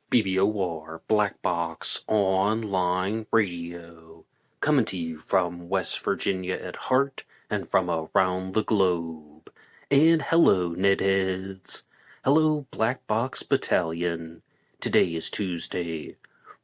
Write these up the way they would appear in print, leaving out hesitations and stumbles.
BBOR, Black Box Online Radio, coming to you from West Virginia at heart and from around the globe. And hello, Nedheads. Hello, Black Box Battalion. Today is Tuesday.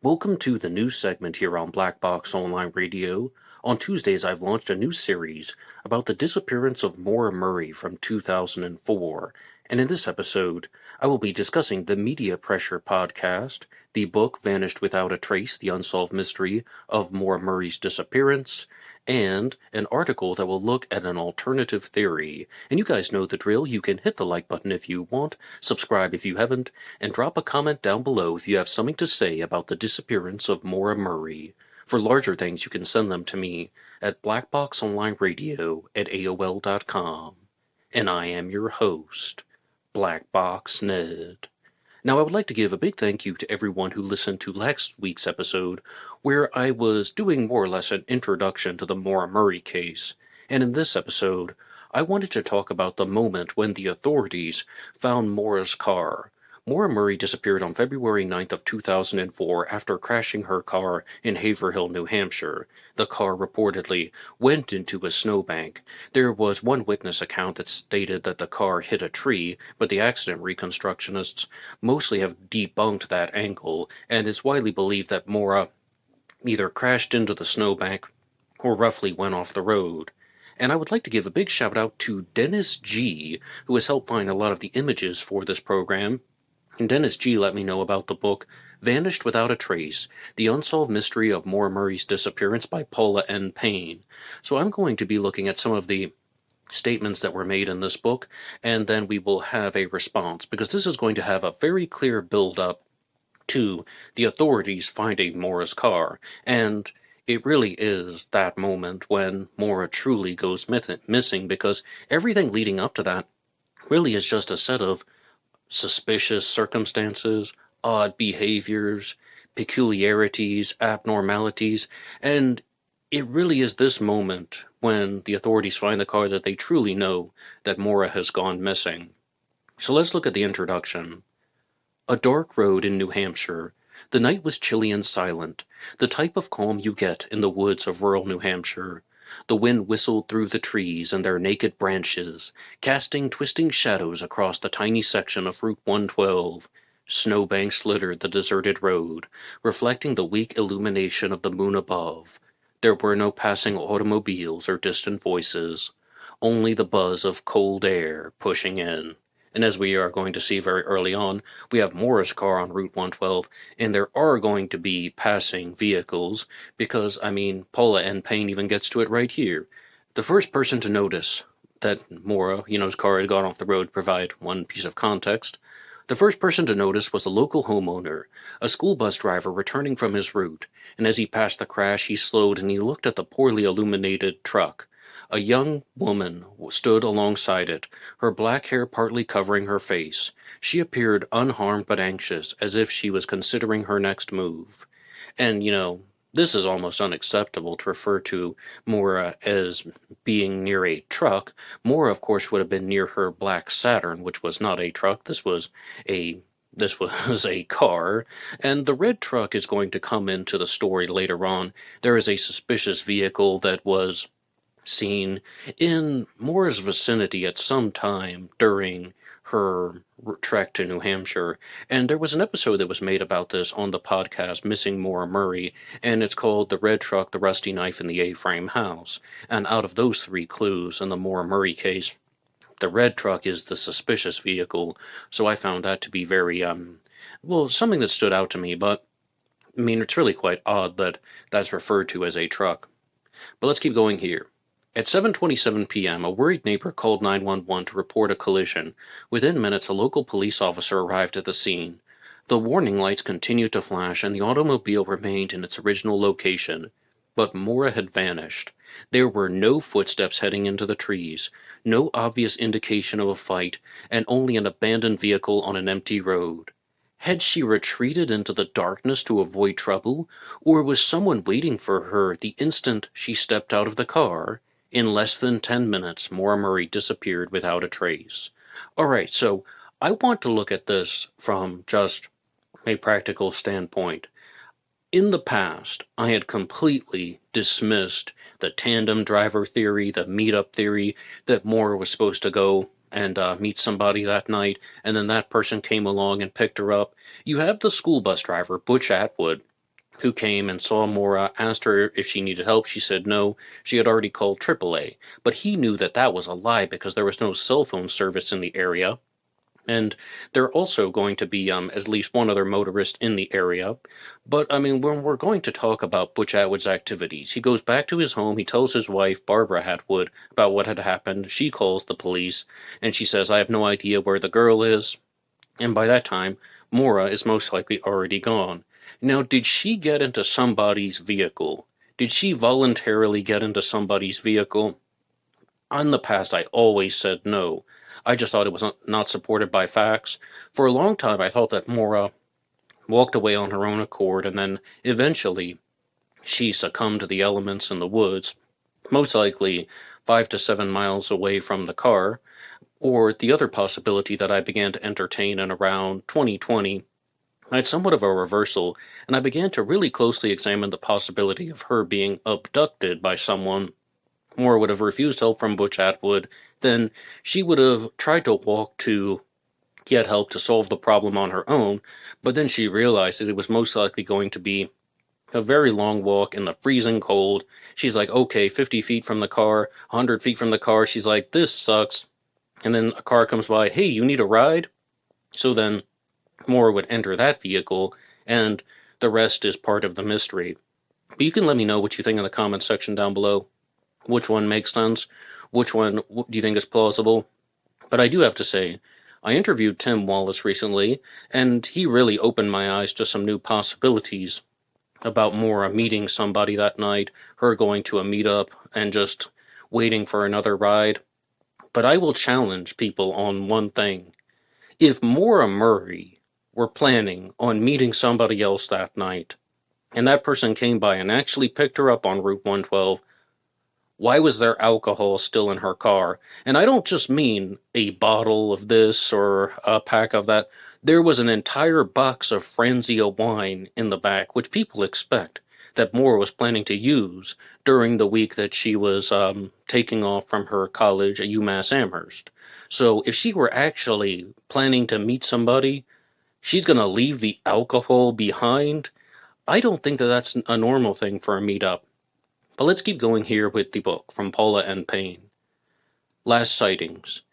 Welcome to the new segment here on Black Box Online Radio. On Tuesdays, I've launched a new series about the disappearance of Maura Murray from 2004. And in this episode, I will be discussing the Media Pressure podcast, the book Vanished Without a Trace, The Unsolved Mystery of Maura Murray's Disappearance, and an article that will look at an alternative theory. And you guys know the drill. You can hit the like button if you want, subscribe if you haven't, and drop a comment down below if you have something to say about the disappearance of Maura Murray. For larger things, you can send them to me at blackboxonlineradio@aol.com. And I am your host, Box Ned. Now, I would like to give a big thank you to everyone who listened to last week's episode, where I was doing more or less an introduction to the Maura Murray case. And in this episode, I wanted to talk about the moment when the authorities found Maura's car. Maura Murray disappeared on February 9th of 2004 after crashing her car in Haverhill, New Hampshire. The car reportedly went into a snowbank. There was one witness account that stated that the car hit a tree, but the accident reconstructionists mostly have debunked that angle, and it's widely believed that Maura either crashed into the snowbank or roughly went off the road. And I would like to give a big shout out to Dennis G., who has helped find a lot of the images for this program. And Dennis G. let me know about the book Vanished Without a Trace, The Unsolved Mystery of Maura Murray's Disappearance by Paula N. Payne. So I'm going to be looking at some of the statements that were made in this book, and then we will have a response, because this is going to have a very clear build-up to the authorities finding Maura's car, and it really is that moment when Maura truly goes missing, because everything leading up to that really is just a set of suspicious circumstances, odd behaviors, peculiarities, abnormalities, and it really is this moment when the authorities find the car that they truly know that Maura has gone missing. So let's look at the introduction. A dark road in New Hampshire. The night was chilly and silent, the type of calm you get in the woods of rural New Hampshire. The wind whistled through the trees and their naked branches, casting twisting shadows across the tiny section of Route 112. Snowbanks littered the deserted road, reflecting the weak illumination of the moon above. There were no passing automobiles or distant voices, only the buzz of cold air pushing in. And as we are going to see very early on, we have Maura's car on Route 112, and there are going to be passing vehicles, because, Paula N. Payne even gets to it right here. The first person to notice that Maura's car had gone off the road, to provide one piece of context. The first person to notice was a local homeowner, a school bus driver returning from his route, and as he passed the crash, he slowed and he looked at the poorly illuminated truck. A young woman stood alongside it, her black hair partly covering her face. She appeared unharmed but anxious, as if she was considering her next move. And, this is almost unacceptable to refer to Maura as being near a truck. Maura, of course, would have been near her black Saturn, which was not a truck. This was a car, and the red truck is going to come into the story later on. There is a suspicious vehicle that was seen in Maura's vicinity at some time during her trek to New Hampshire, and there was an episode that was made about this on the podcast Missing Maura Murray, and it's called The Red Truck, the Rusty Knife, and the A-Frame House. And out of those three clues in the Maura Murray case, the red truck is the suspicious vehicle, so I found that to be very, something that stood out to me, but, it's really quite odd that that's referred to as a truck. But let's keep going here. At 7:27 p.m., a worried neighbor called 911 to report a collision. Within minutes, a local police officer arrived at the scene. The warning lights continued to flash, and the automobile remained in its original location. But Maura had vanished. There were no footsteps heading into the trees, no obvious indication of a fight, and only an abandoned vehicle on an empty road. Had she retreated into the darkness to avoid trouble, or was someone waiting for her the instant she stepped out of the car? In less than 10 minutes, Maura Murray disappeared without a trace. Alright, so I want to look at this from just a practical standpoint. In the past, I had completely dismissed the tandem driver theory, the meetup theory, that Maura was supposed to go and meet somebody that night, and then that person came along and picked her up. You have the school bus driver, Butch Atwood, who came and saw Maura, asked her if she needed help. She said no. She had already called AAA. But he knew that that was a lie because there was no cell phone service in the area. And there also going to be at least one other motorist in the area. But, I mean, when we're going to talk about Butch Atwood's activities, he goes back to his home, he tells his wife, Barbara Atwood, about what had happened. She calls the police, and she says, I have no idea where the girl is. And by that time, Maura is most likely already gone. Now, did she get into somebody's vehicle? Did she voluntarily get into somebody's vehicle? In the past, I always said no. I just thought it was not supported by facts. For a long time, I thought that Maura walked away on her own accord, and then eventually she succumbed to the elements in the woods, most likely 5 to 7 miles away from the car. Or the other possibility that I began to entertain in around 2020, I had somewhat of a reversal, and I began to really closely examine the possibility of her being abducted by someone. Maura would have refused help from Butch Atwood, then she would have tried to walk to get help to solve the problem on her own, but then she realized that it was most likely going to be a very long walk in the freezing cold. She's like, okay, 50 feet from the car, 100 feet from the car. She's like, this sucks. And then a car comes by, hey, you need a ride? So then Maura would enter that vehicle, and the rest is part of the mystery. But you can let me know what you think in the comments section down below. Which one makes sense? Which one do you think is plausible? But I do have to say, I interviewed Tim Wallace recently, and he really opened my eyes to some new possibilities about Maura meeting somebody that night, her going to a meetup, and just waiting for another ride. But I will challenge people on one thing. If Maura Murray were planning on meeting somebody else that night, and that person came by and actually picked her up on Route 112, why was there alcohol still in her car? And I don't just mean a bottle of this or a pack of that. There was an entire box of Franzia wine in the back, which people expect that Maura was planning to use during the week that she was taking off from her college at UMass Amherst. So if she were actually planning to meet somebody, she's going to leave the alcohol behind? I don't think that that's a normal thing for a meetup. But let's keep going here with the book from Paula N. Payne. Last sightings.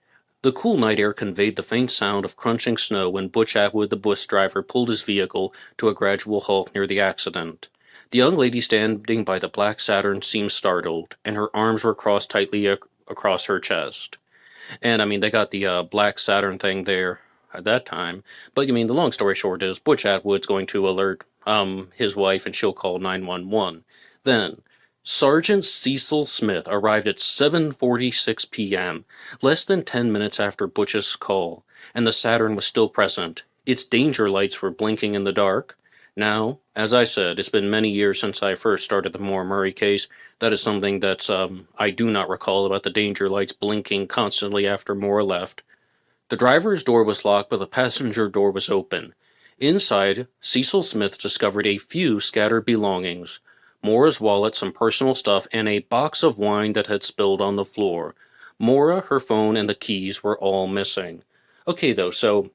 The cool night air conveyed the faint sound of crunching snow when Butch Atwood, the bus driver, pulled his vehicle to a gradual halt near the accident. The young lady standing by the black Saturn seemed startled, and her arms were crossed tightly across her chest. And, I mean, they got the black Saturn thing there at that time. But, I mean, the long story short is Butch Atwood's going to alert his wife, and she'll call 911. Then Sergeant Cecil Smith arrived at 7:46 p.m., less than 10 minutes after Butch's call, and the Saturn was still present. Its danger lights were blinking in the dark. Now, as I said, it's been many years since I first started the Maura Murray case. That is something that I do not recall about the danger lights blinking constantly after Maura left. The driver's door was locked, but the passenger door was open. Inside, Cecil Smith discovered a few scattered belongings. Maura's wallet, some personal stuff, and a box of wine that had spilled on the floor. Maura, her phone, and the keys were all missing. Okay, though, so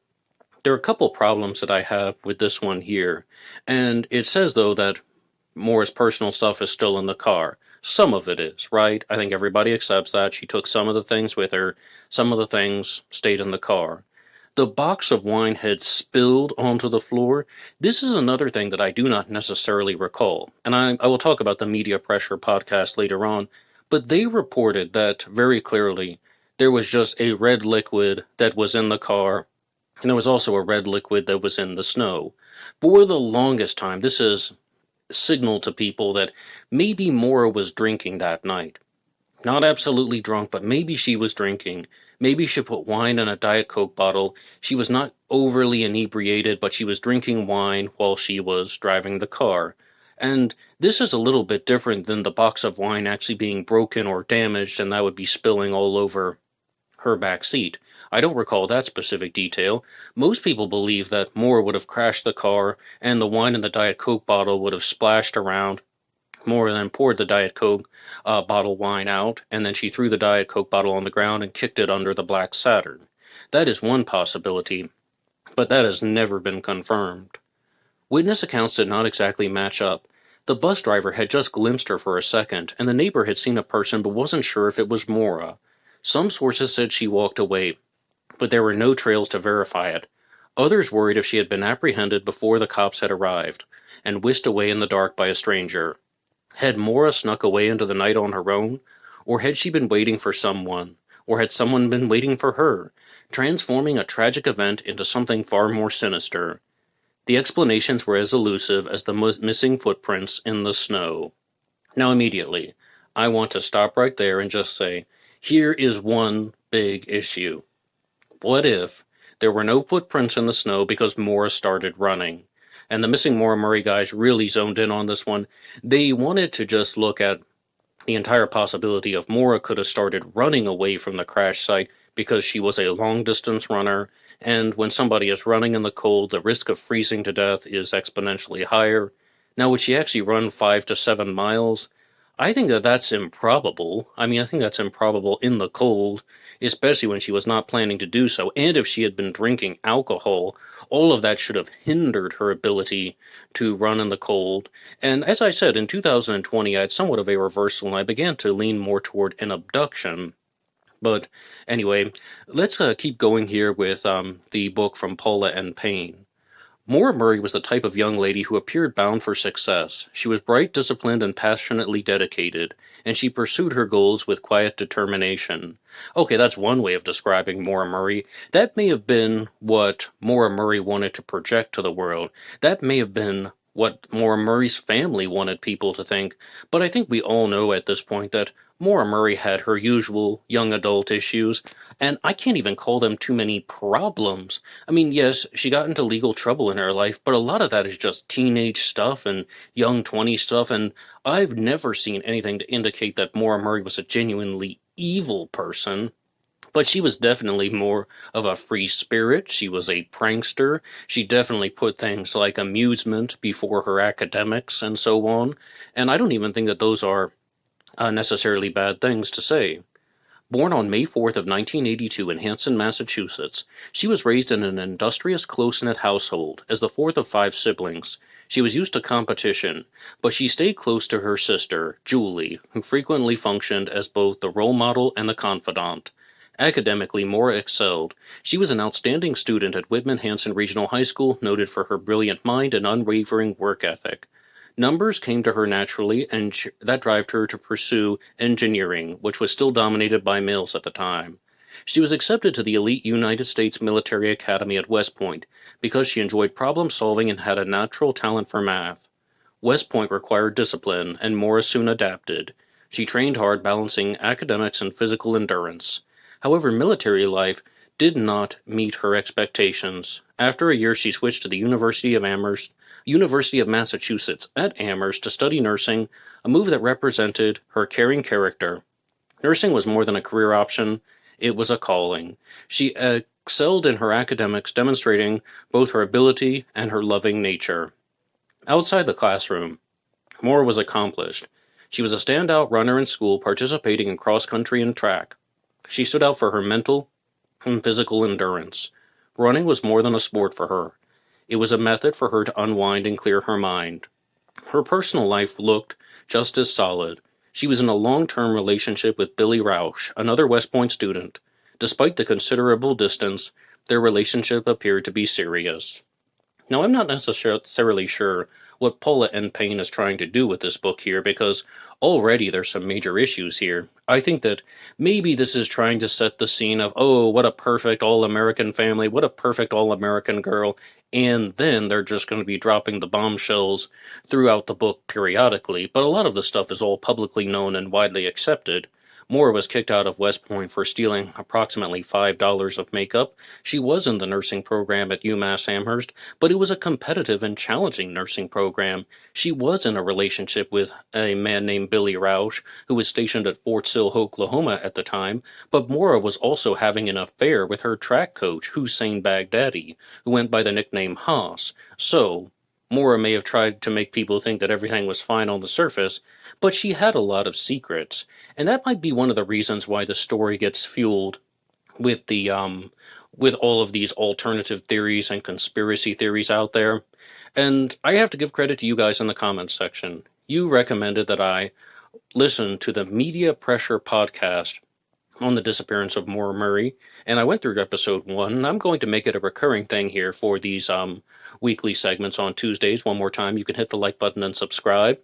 there are a couple problems that I have with this one here. And it says, though, that Maura's personal stuff is still in the car. Some of it is, right? I think everybody accepts that. She took some of the things with her. Some of the things stayed in the car. The box of wine had spilled onto the floor. This is another thing that I do not necessarily recall, and I will talk about the Media Pressure podcast later on, but they reported that very clearly there was just a red liquid that was in the car, and there was also a red liquid that was in the snow. For the longest time, this has signaled to people that maybe Maura was drinking that night. Not absolutely drunk, but maybe she was drinking. Maybe she put wine in a Diet Coke bottle. She was not overly inebriated, but she was drinking wine while she was driving the car. And this is a little bit different than the box of wine actually being broken or damaged, and that would be spilling all over her back seat. I don't recall that specific detail. Most people believe that Maura would have crashed the car, and the wine in the Diet Coke bottle would have splashed around. Maura then poured the Diet Coke bottle wine out, and then she threw the Diet Coke bottle on the ground and kicked it under the black Saturn. That is one possibility, but that has never been confirmed. Witness accounts did not exactly match up. The bus driver had just glimpsed her for a second, and the neighbor had seen a person but wasn't sure if it was Maura. Some sources said she walked away, but there were no trails to verify it. Others worried if she had been apprehended before the cops had arrived, and whisked away in the dark by a stranger. Had Maura snuck away into the night on her own? Or had she been waiting for someone? Or had someone been waiting for her, transforming a tragic event into something far more sinister? The explanations were as elusive as the missing footprints in the snow. Now immediately, I want to stop right there and just say, here is one big issue. What if there were no footprints in the snow because Maura started running? And the Missing Maura Murray guys really zoned in on this one. They wanted to just look at the entire possibility of Maura could have started running away from the crash site because she was a long-distance runner, and when somebody is running in the cold, the risk of freezing to death is exponentially higher. Now, would she actually run 5 to 7 miles? I think that that's improbable. I think that's improbable in the cold, especially when she was not planning to do so, and if she had been drinking alcohol. All of that should have hindered her ability to run in the cold. And as I said, in 2020, I had somewhat of a reversal, and I began to lean more toward an abduction. But anyway, let's keep going here with the book from Paula N. Payne. Maura Murray was the type of young lady who appeared bound for success. She was bright, disciplined, and passionately dedicated, and she pursued her goals with quiet determination. Okay, that's one way of describing Maura Murray. That may have been what Maura Murray wanted to project to the world. That may have been what Maura Murray's family wanted people to think, but I think we all know at this point that Maura Murray had her usual young adult issues, and I can't even call them too many problems. Yes, she got into legal trouble in her life, but a lot of that is just teenage stuff and young 20 stuff, and I've never seen anything to indicate that Maura Murray was a genuinely evil person. But she was definitely more of a free spirit. She was a prankster. She definitely put things like amusement before her academics and so on, and I don't even think that those are necessarily bad things to say. Born on May 4th of 1982 in Hanson, Massachusetts, she was raised in an industrious, close-knit household. As the fourth of 5 siblings, she was used to competition, but she stayed close to her sister, Julie, who frequently functioned as both the role model and the confidant. Academically, Maura excelled. She was an outstanding student at Whitman-Hanson Regional High School, noted for her brilliant mind and unwavering work ethic. Numbers came to her naturally, and that drove her to pursue engineering, which was still dominated by males at the time. She was accepted to the elite United States Military Academy at West Point because she enjoyed problem-solving and had a natural talent for math. West Point required discipline, and Maura soon adapted. She trained hard, balancing academics and physical endurance. However, military life did not meet her expectations. After a year, she switched to the University of Massachusetts at Amherst to study nursing, a move that represented her caring character. Nursing was more than a career option, it was a calling. She excelled in her academics, demonstrating both her ability and her loving nature. Outside the classroom, Maura was accomplished. She was a standout runner in school, participating in cross-country and track. She stood out for her mental and physical endurance. Running was more than a sport for her. It was a method for her to unwind and clear her mind. Her personal life looked just as solid. She was in a long-term relationship with Billy Rausch, another West Point student. Despite the considerable distance, their relationship appeared to be serious. Now, I'm not necessarily sure what Paula N. Payne is trying to do with this book here, because already there's some major issues here. I think that maybe this is trying to set the scene of, oh, what a perfect all-American family, what a perfect all-American girl, and then they're just going to be dropping the bombshells throughout the book periodically, but a lot of the stuff is all publicly known and widely accepted. Maura was kicked out of West Point for stealing approximately $5 of makeup. She was in the nursing program at UMass Amherst, but it was a competitive and challenging nursing program. She was in a relationship with a man named Billy Rausch, who was stationed at Fort Sill, Oklahoma at the time, but Maura was also having an affair with her track coach, Hussein Baghdadi, who went by the nickname Haas. So, Maura may have tried to make people think that everything was fine on the surface, but she had a lot of secrets, and that might be one of the reasons why the story gets fueled with with all of these alternative theories and conspiracy theories out there. And I have to give credit to you guys in the comments section. You recommended that I listen to the Media Pressure podcast on the disappearance of Maura Murray, and I went through episode 1, and I'm going to make it a recurring thing here for these weekly segments on Tuesdays. One more time, you can hit the like button and subscribe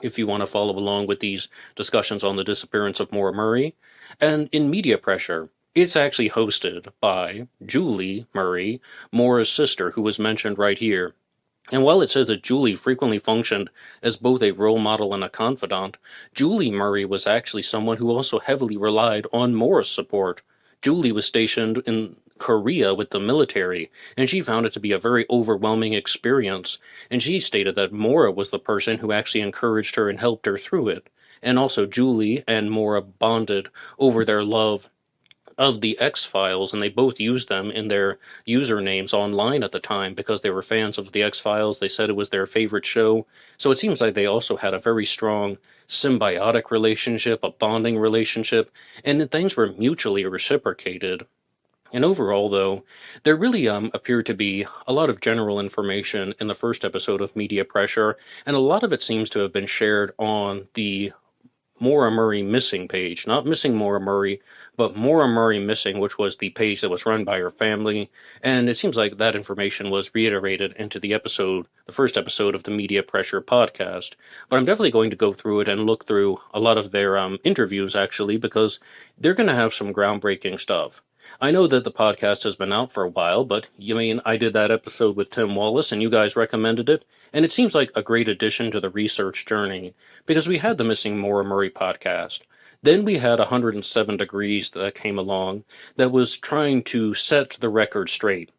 if you want to follow along with these discussions on the disappearance of Maura Murray. And in Media Pressure, it's actually hosted by Julie Murray, Maura's sister, who was mentioned right here. And while it says that Julie frequently functioned as both a role model and a confidant, Julie Murray was actually someone who also heavily relied on Maura's support. Julie was stationed in Korea with the military, and she found it to be a very overwhelming experience, and she stated that Maura was the person who actually encouraged her and helped her through it. And also Julie and Maura bonded over their love of the X-Files, and they both used them in their usernames online at the time because they were fans of the X-Files. They said it was their favorite show. So it seems like they also had a very strong symbiotic relationship, a bonding relationship, and things were mutually reciprocated. And overall, though, there really appeared to be a lot of general information in the first episode of Media Pressure, and a lot of it seems to have been shared on the Maura Murray Missing page. Not Missing Maura Murray, but Maura Murray Missing, which was the page that was run by her family. And it seems like that information was reiterated into the first episode of the Media Pressure podcast. But I'm definitely going to go through it and look through a lot of their interviews, actually, because they're going to have some groundbreaking stuff. I know that the podcast has been out for a while, but I did that episode with Tim Wallace and you guys recommended it, and it seems like a great addition to the research journey, because we had the Missing Maura Murray podcast. Then we had 107 Degrees that came along that was trying to set the record straight.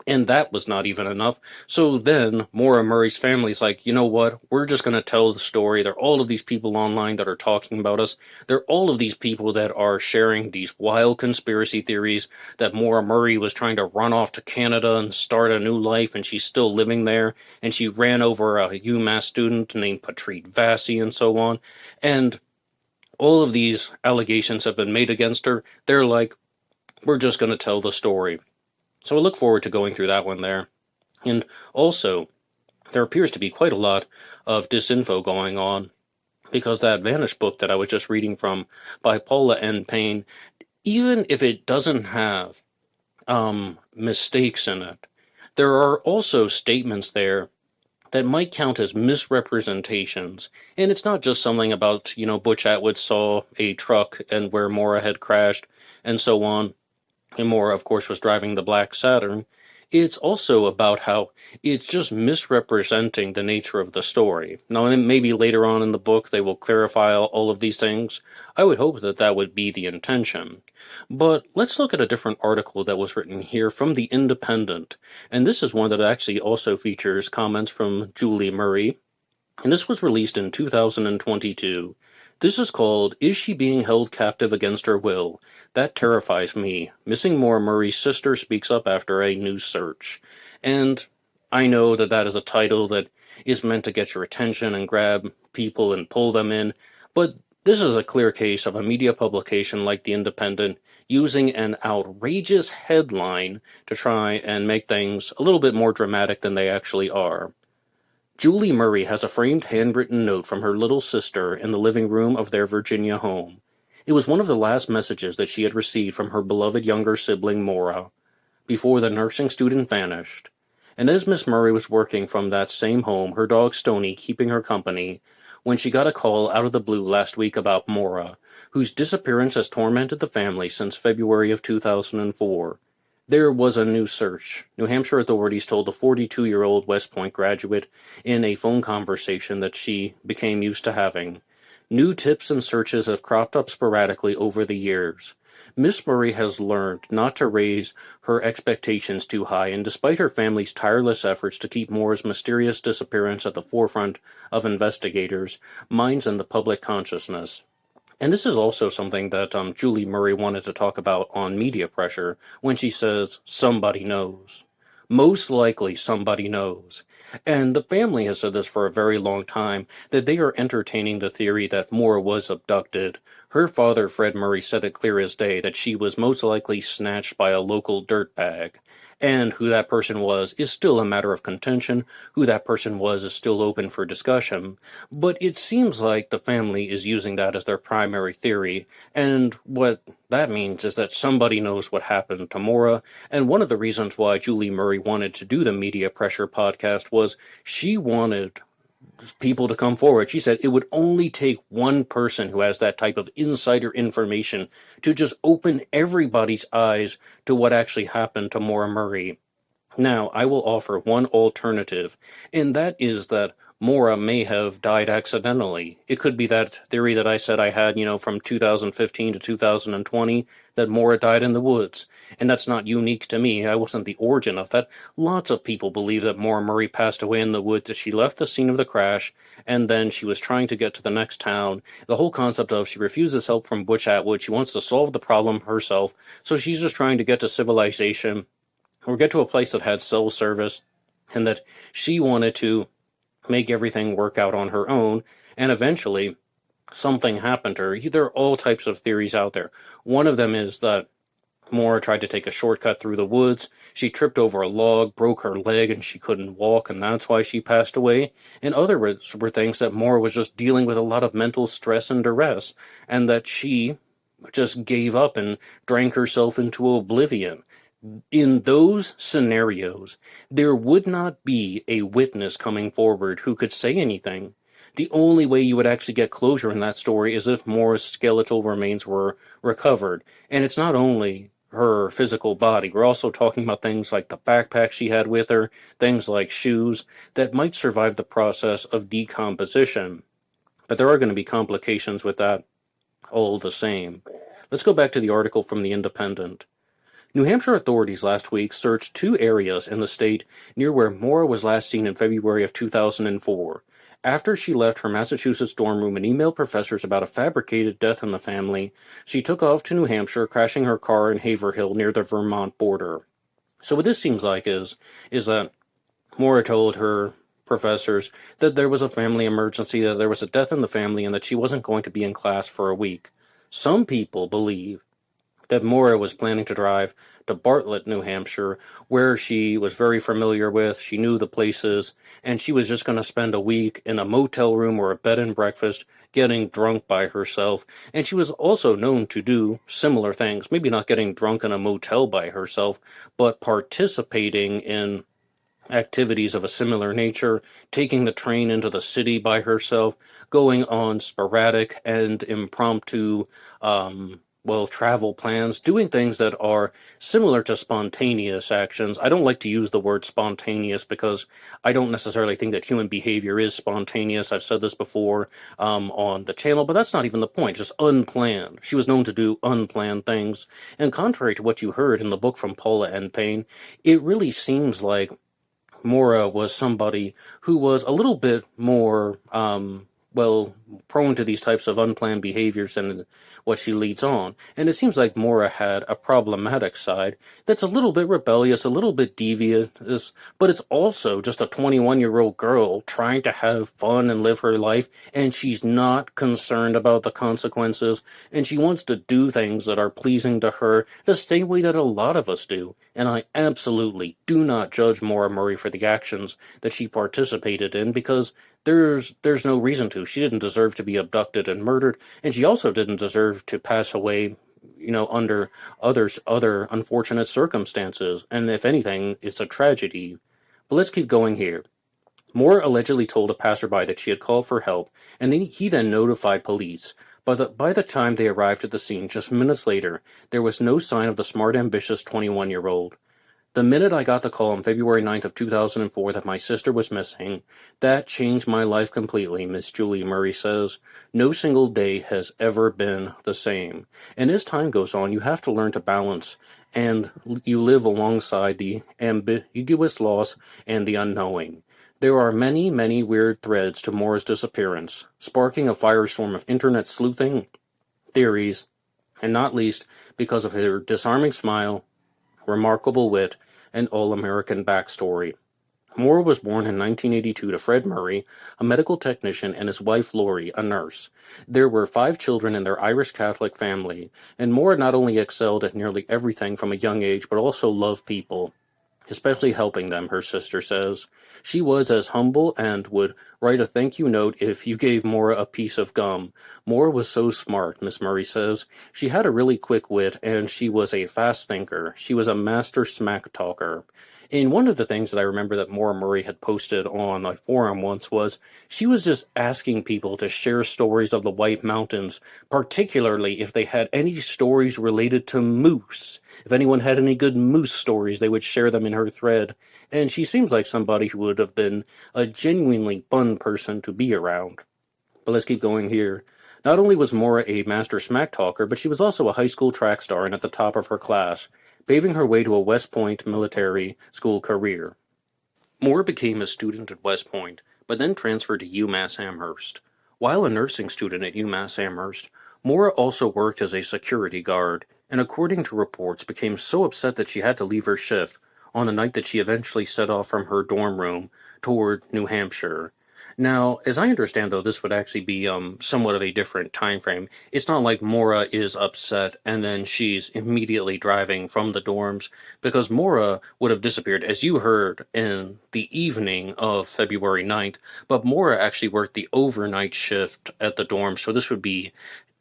And that was not even enough. So then Maura Murray's family's like, you know what? We're just going to tell the story. There are all of these people online that are talking about us. There are all of these people that are sharing these wild conspiracy theories that Maura Murray was trying to run off to Canada and start a new life, and she's still living there. And she ran over a UMass student named Patrice Vassy and so on. And all of these allegations have been made against her. They're like, we're just going to tell the story. So I look forward to going through that one there. And also, there appears to be quite a lot of disinfo going on, because that Vanished book that I was just reading from by Paula N. Payne, even if it doesn't have mistakes in it, there are also statements there that might count as misrepresentations. And it's not just something about, Butch Atwood saw a truck and where Maura had crashed and so on. And Maura, of course, was driving the Black Saturn. It's also about how it's just misrepresenting the nature of the story. Now, maybe later on in the book they will clarify all of these things. I would hope that that would be the intention. But let's look at a different article that was written here from The Independent. And this is one that actually also features comments from Julie Murray. And this was released in 2022. This is called, Is She Being Held Captive Against Her Will? That Terrifies Me. Missing Maura Murray's Sister Speaks Up After a New Search. And I know that that is a title that is meant to get your attention and grab people and pull them in, but this is a clear case of a media publication like The Independent using an outrageous headline to try and make things a little bit more dramatic than they actually are. Julie Murray has a framed handwritten note from her little sister in the living room of their Virginia home. It was one of the last messages that she had received from her beloved younger sibling Maura, before the nursing student vanished. And as Miss Murray was working from that same home, her dog Stony keeping her company, when she got a call out of the blue last week about Maura, whose disappearance has tormented the family since February of 2004. There was a new search. New Hampshire authorities told the 42-year-old West Point graduate in a phone conversation that she became used to having. New tips and searches have cropped up sporadically over the years. Miss Murray has learned not to raise her expectations too high, and despite her family's tireless efforts to keep Maura's mysterious disappearance at the forefront of investigators' minds and the public consciousness. And this is also something that Julie Murray wanted to talk about on media pressure when she says, somebody knows. Most likely somebody knows. And the family has said this for a very long time, that they are entertaining the theory that Maura was abducted. Her father, Fred Murray, said it clear as day that she was most likely snatched by a local dirtbag. And who that person was is still a matter of contention. Who that person was is still open for discussion. But it seems like the family is using that as their primary theory. And what that means is that somebody knows what happened to Maura. And one of the reasons why Julie Murray wanted to do the Media Pressure podcast was she wanted people to come forward. She said it would only take one person who has that type of insider information to just open everybody's eyes to what actually happened to Maura Murray. Now, I will offer one alternative, and that is that Maura may have died accidentally. It could be that theory that I said I had, from 2015 to 2020, that Maura died in the woods. And that's not unique to me. I wasn't the origin of that. Lots of people believe that Maura Murray passed away in the woods, that she left the scene of the crash, and then she was trying to get to the next town. The whole concept of she refuses help from Butch Atwood. She wants to solve the problem herself, so she's just trying to get to civilization, or get to a place that had cell service, and that she wanted to make everything work out on her own, and eventually something happened to her. There are all types of theories out there. One of them is that Maura tried to take a shortcut through the woods. She tripped over a log, broke her leg, and she couldn't walk, and that's why she passed away. And others were things that Maura was just dealing with a lot of mental stress and duress, and that she just gave up and drank herself into oblivion. In those scenarios, there would not be a witness coming forward who could say anything. The only way you would actually get closure in that story is if Maura's skeletal remains were recovered. And it's not only her physical body. We're also talking about things like the backpack she had with her, things like shoes, that might survive the process of decomposition. But there are going to be complications with that all the same. Let's go back to the article from The Independent. New Hampshire authorities last week searched 2 areas in the state near where Maura was last seen in February of 2004. After she left her Massachusetts dorm room and emailed professors about a fabricated death in the family, she took off to New Hampshire, crashing her car in Haverhill near the Vermont border. So what this seems like is that Maura told her professors that there was a family emergency, that there was a death in the family, and that she wasn't going to be in class for a week. Some people believe that Maura was planning to drive to Bartlett, New Hampshire, where she was very familiar with, she knew the places, and she was just going to spend a week in a motel room or a bed and breakfast getting drunk by herself. And she was also known to do similar things, maybe not getting drunk in a motel by herself, but participating in activities of a similar nature, taking the train into the city by herself, going on sporadic and impromptu travel plans, doing things that are similar to spontaneous actions. I don't like to use the word spontaneous because I don't necessarily think that human behavior is spontaneous. I've said this before on the channel, but that's not even the point, just unplanned. She was known to do unplanned things. And contrary to what you heard in the book from Paula N. Payne, it really seems like Maura was somebody who was a little bit more prone to these types of unplanned behaviors and what she leads on. And it seems like Maura had a problematic side that's a little bit rebellious, a little bit devious, but it's also just a 21-year-old girl trying to have fun and live her life, and she's not concerned about the consequences, and she wants to do things that are pleasing to her the same way that a lot of us do. And I absolutely do not judge Maura Murray for the actions that she participated in, because there's no reason to. She didn't deserve to be abducted and murdered, and she also didn't deserve to pass away, under other unfortunate circumstances. And if anything, it's a tragedy. But let's keep going here. Maura allegedly told a passerby that she had called for help, and he then notified police. But by the time they arrived at the scene, just minutes later, there was no sign of the smart, ambitious 21-year-old. The minute I got the call on February 9th of 2004 that my sister was missing, that changed my life completely, Miss Julie Murray says. No single day has ever been the same. And as time goes on, you have to learn to balance, and you live alongside the ambiguous loss and the unknowing. There are many, many weird threads to Maura's disappearance, sparking a firestorm of internet sleuthing, theories, and not least because of her disarming smile, remarkable wit, and all-American backstory. Maura was born in 1982 to Fred Murray, a medical technician, and his wife Lori, a nurse. There were 5 children in their Irish Catholic family, and Maura not only excelled at nearly everything from a young age, but also loved people, especially helping them, her sister says. She was as humble and would write a thank you note if you gave Maura a piece of gum. Maura was so smart, Miss Murray says. She had a really quick wit, and she was a fast thinker. She was a master smack talker. And one of the things that I remember that Maura Murray had posted on a forum once was she was just asking people to share stories of the White Mountains, particularly if they had any stories related to moose. If anyone had any good moose stories, they would share them in her thread. And she seems like somebody who would have been a genuinely fun person to be around. But let's keep going here. Not only was Maura a master smack talker, but she was also a high school track star and at the top of her class, paving her way to a West Point military school career. Maura became a student at West Point, but then transferred to UMass Amherst. While a nursing student at UMass Amherst, Maura also worked as a security guard, and according to reports, became so upset that she had to leave her shift on the night that she eventually set off from her dorm room toward New Hampshire. Now, as I understand, though, this would actually be somewhat of a different time frame. It's not like Maura is upset and then she's immediately driving from the dorms, because Maura would have disappeared, as you heard, in the evening of February 9th, but Maura actually worked the overnight shift at the dorm, so this would be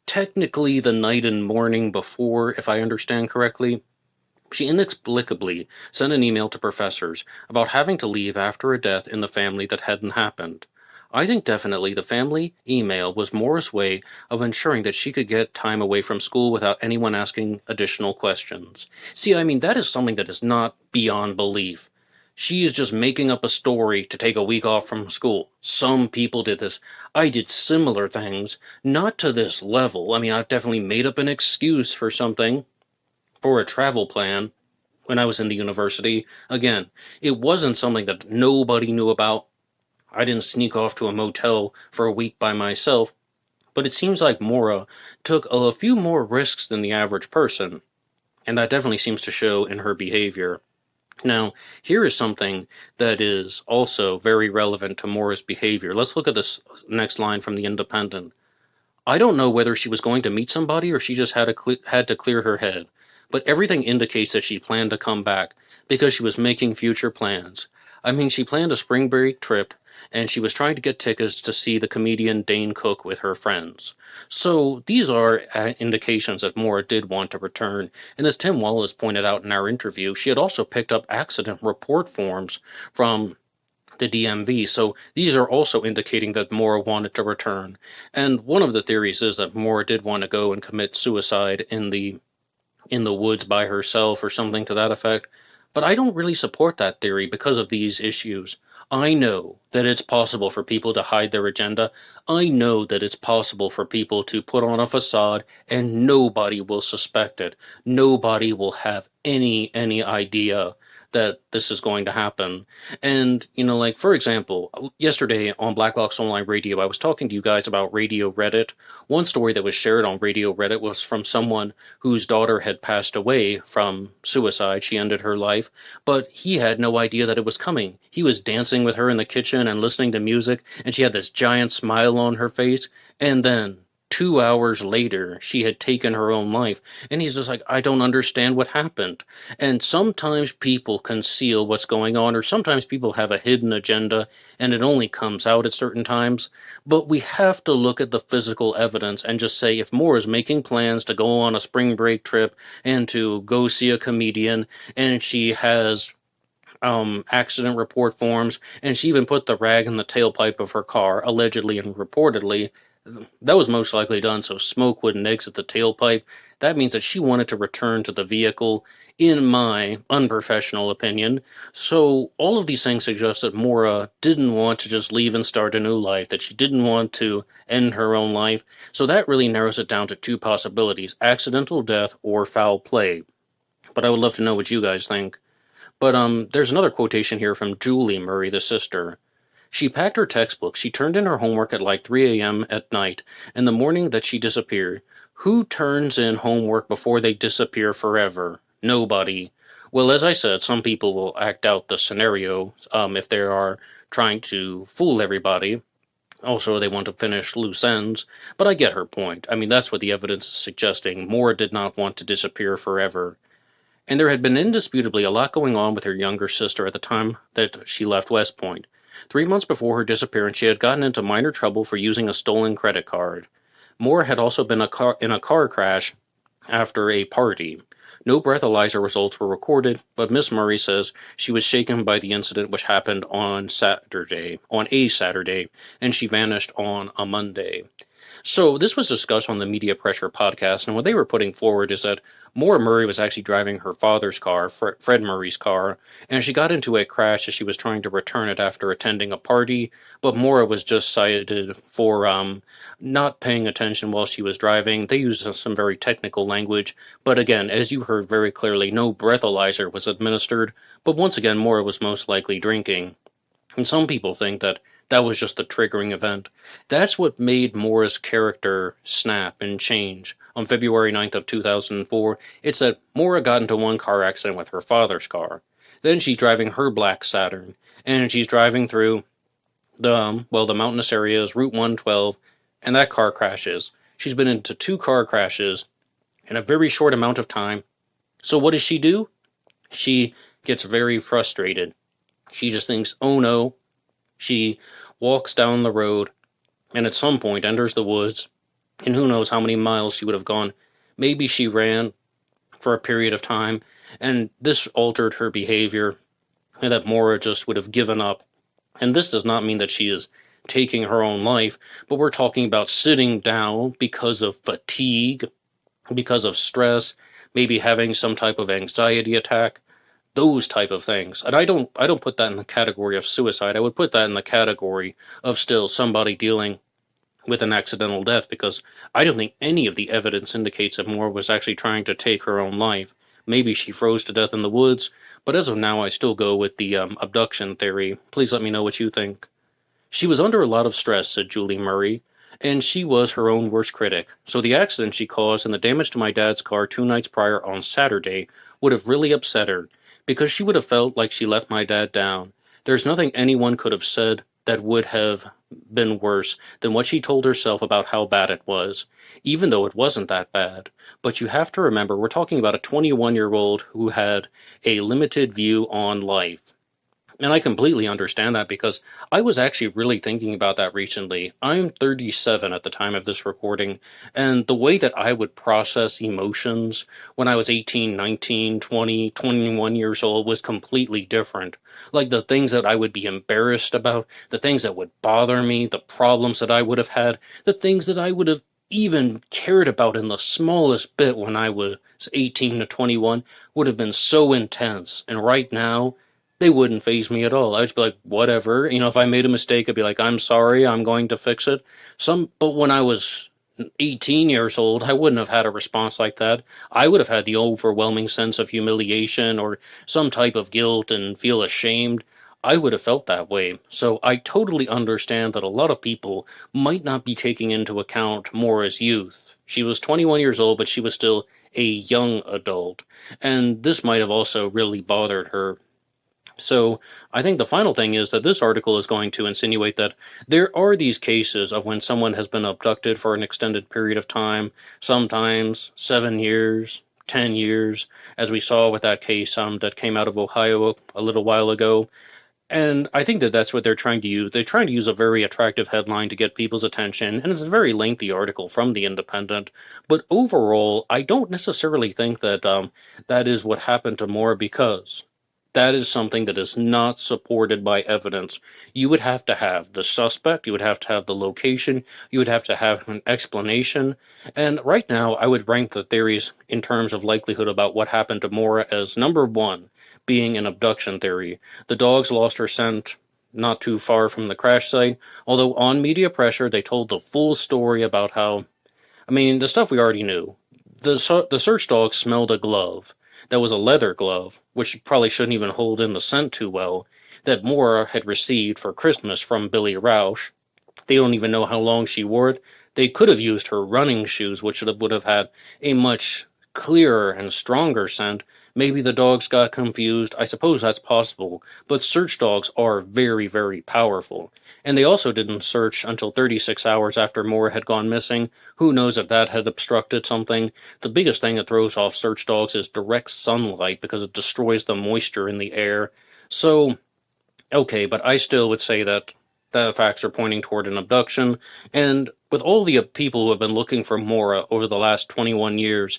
technically the night and morning before, if I understand correctly. She inexplicably sent an email to professors about having to leave after a death in the family that hadn't happened. I think definitely the family email was Maura's way of ensuring that she could get time away from school without anyone asking additional questions. See, I mean, that is something that is not beyond belief. She is just making up a story to take a week off from school. Some people did this. I did similar things, not to this level. I mean, I've definitely made up an excuse for something, for a travel plan, when I was in the university. Again, it wasn't something that nobody knew about. I didn't sneak off to a motel for a week by myself, but it seems like Maura took a few more risks than the average person, and that definitely seems to show in her behavior. Now, here is something that is also very relevant to Maura's behavior. Let's look at this next line from The Independent. I don't know whether she was going to meet somebody or she just had to clear her head, but everything indicates that she planned to come back because she was making future plans. I mean, she planned a spring break trip, and she was trying to get tickets to see the comedian Dane Cook with her friends. So these are indications that Maura did want to return, and as Tim Wallace pointed out in our interview, she had also picked up accident report forms from the DMV, so these are also indicating that Maura wanted to return. And one of the theories is that Maura did want to go and commit suicide in the woods by herself or something to that effect. But I don't really support that theory because of these issues. I know that it's possible for people to hide their agenda. I know that it's possible for people to put on a facade and nobody will suspect it. Nobody will have any idea that this is going to happen. And, like, for example, yesterday on Black Box Online Radio, I was talking to you guys about Radio Reddit. One story that was shared on Radio Reddit was from someone whose daughter had passed away from suicide. She ended her life, but he had no idea that it was coming. He was dancing with her in the kitchen and listening to music, and she had this giant smile on her face, and then 2 hours later, she had taken her own life. And he's just like, I don't understand what happened. And sometimes people conceal what's going on, or sometimes people have a hidden agenda, and it only comes out at certain times. But we have to look at the physical evidence and just say, if Maura is making plans to go on a spring break trip and to go see a comedian, and she has accident report forms, and she even put the rag in the tailpipe of her car, allegedly and reportedly, That was most likely done so smoke wouldn't exit the tailpipe. That means that she wanted to return to the vehicle, in my unprofessional opinion. So all of these things suggest that Maura didn't want to just leave and start a new life, that she didn't want to end her own life. So that really narrows it down to two possibilities: accidental death or foul play. But I would love to know what you guys think. But there's another quotation here from Julie Murray, the sister. She packed her textbooks. She turned in her homework at like 3 a.m. at night, and the morning that she disappeared. Who turns in homework before they disappear forever? Nobody. Well, as I said, some people will act out the scenario if they are trying to fool everybody. Also, they want to finish loose ends, but I get her point. I mean, that's what the evidence is suggesting. Moore did not want to disappear forever. And there had been indisputably a lot going on with her younger sister at the time that she left West Point. 3 months before her disappearance, she had gotten into minor trouble for using a stolen credit card. Moore had also been in a car crash after a party. No breathalyzer results were recorded, but Miss Murray says she was shaken by the incident which happened on a Saturday, and she vanished on a Monday. So this was discussed on the Media Pressure podcast, and what they were putting forward is that Maura Murray was actually driving her father's car, Fred Murray's car, and she got into a crash as she was trying to return it after attending a party, but Maura was just cited for not paying attention while she was driving. They used some very technical language, but again, as you heard very clearly, no breathalyzer was administered, but once again, Maura was most likely drinking. And some people think that that was just the triggering event. That's what made Maura's character snap and change. On February 9th of 2004, it's that Maura got into one car accident with her father's car. Then she's driving her black Saturn, and she's driving through the mountainous areas, Route 112, and that car crashes. She's been into 2 car crashes in a very short amount of time. So what does she do? She gets very frustrated. She just thinks, oh no. She walks down the road and at some point enters the woods, and who knows how many miles she would have gone. Maybe she ran for a period of time, and this altered her behavior, and that Maura just would have given up. And this does not mean that she is taking her own life, but we're talking about sitting down because of fatigue, because of stress, maybe having some type of anxiety attack. Those type of things. And I don't put that in the category of suicide. I would put that in the category of still somebody dealing with an accidental death, because I don't think any of the evidence indicates that Moore was actually trying to take her own life. Maybe she froze to death in the woods, but as of now I still go with the abduction theory. Please let me know what you think. She was under a lot of stress, said Julie Murray, and she was her own worst critic. So the accident she caused and the damage to my dad's car 2 nights prior on Saturday would have really upset her, because she would have felt like she let my dad down. There's nothing anyone could have said that would have been worse than what she told herself about how bad it was, even though it wasn't that bad. But you have to remember, we're talking about a 21-year-old who had a limited view on life. And I completely understand that, because I was actually really thinking about that recently. I'm 37 at the time of this recording, and the way that I would process emotions when I was 18, 19, 20, 21 years old was completely different. Like the things that I would be embarrassed about, the things that would bother me, the problems that I would have had, the things that I would have even cared about in the smallest bit when I was 18 to 21 would have been so intense. And right now, they wouldn't faze me at all. I'd just be like, whatever. If I made a mistake, I'd be like, I'm sorry, I'm going to fix it. But when I was 18 years old, I wouldn't have had a response like that. I would have had the overwhelming sense of humiliation or some type of guilt and feel ashamed. I would have felt that way. So I totally understand that a lot of people might not be taking into account Maura's youth. She was 21 years old, but she was still a young adult. And this might have also really bothered her. So I think the final thing is that this article is going to insinuate that there are these cases of when someone has been abducted for an extended period of time, sometimes 7 years, 10 years, as we saw with that case that came out of Ohio a little while ago. And I think that that's what they're trying to use. They're trying to use a very attractive headline to get people's attention, and it's a very lengthy article from The Independent. But overall, I don't necessarily think that that is what happened to Moore, because That is something that is not supported by evidence. You would have to have the suspect, you would have to have the location, you would have to have an explanation. And right now, I would rank the theories in terms of likelihood about what happened to Maura as number one, being an abduction theory. The dogs lost her scent not too far from the crash site, although on media pressure, they told the full story about how, the stuff we already knew. The search dog smelled a glove. That was a leather glove, which probably shouldn't even hold in the scent too well, that Maura had received for Christmas from Billy Roush. They don't even know how long she wore it. They could have used her running shoes, which would have had a much clearer and stronger scent. Maybe the dogs got confused. I suppose that's possible. But search dogs are very, very powerful. And they also didn't search until 36 hours after Maura had gone missing. Who knows if that had obstructed something? The biggest thing that throws off search dogs is direct sunlight because it destroys the moisture in the air. So, okay, but I still would say that the facts are pointing toward an abduction, and with all the people who have been looking for Maura over the last 21 years,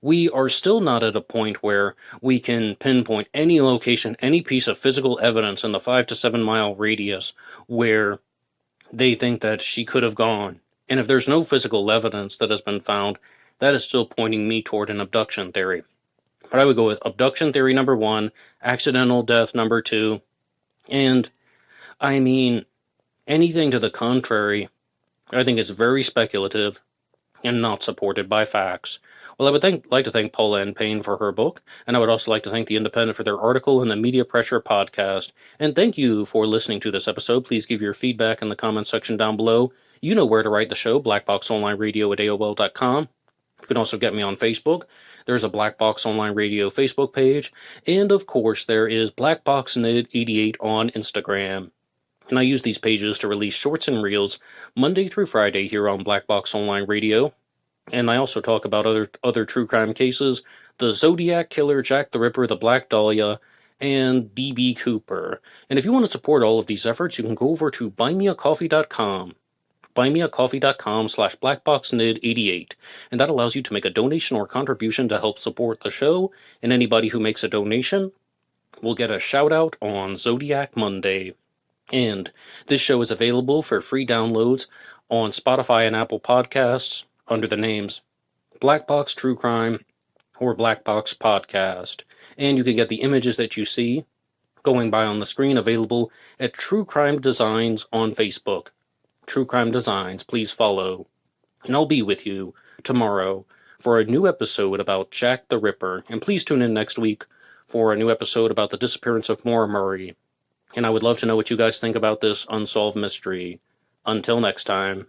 we are still not at a point where we can pinpoint any location, any piece of physical evidence in the 5 to 7 mile radius where they think that she could have gone. And if there's no physical evidence that has been found, that is still pointing me toward an abduction theory. But I would go with abduction theory number 1, accidental death number 2, and anything to the contrary, I think is very speculative and not supported by facts. Well, I would like to thank Paula N. Payne for her book, and I would also like to thank The Independent for their article and the Media Pressure podcast. And thank you for listening to this episode. Please give your feedback in the comments section down below. You know where to write the show, blackboxonlineradio@aol.com. You can also get me on Facebook. There's a Black Box Online Radio Facebook page. And of course, there is blackboxonlineradio on Instagram. And I use these pages to release shorts and reels Monday through Friday here on Black Box Online Radio. And I also talk about other true crime cases, the Zodiac Killer, Jack the Ripper, the Black Dahlia, and D.B. Cooper. And if you want to support all of these efforts, you can go over to buymeacoffee.com. buymeacoffee.com/blackboxnid88, and that allows you to make a donation or contribution to help support the show, and anybody who makes a donation will get a shout out on Zodiac Monday. And this show is available for free downloads on Spotify and Apple Podcasts under the names Black Box True Crime or Black Box Podcast. And you can get the images that you see going by on the screen available at True Crime Designs on Facebook. True Crime Designs, please follow. And I'll be with you tomorrow for a new episode about Jack the Ripper. And please tune in next week for a new episode about the disappearance of Maura Murray. And I would love to know what you guys think about this unsolved mystery. Until next time.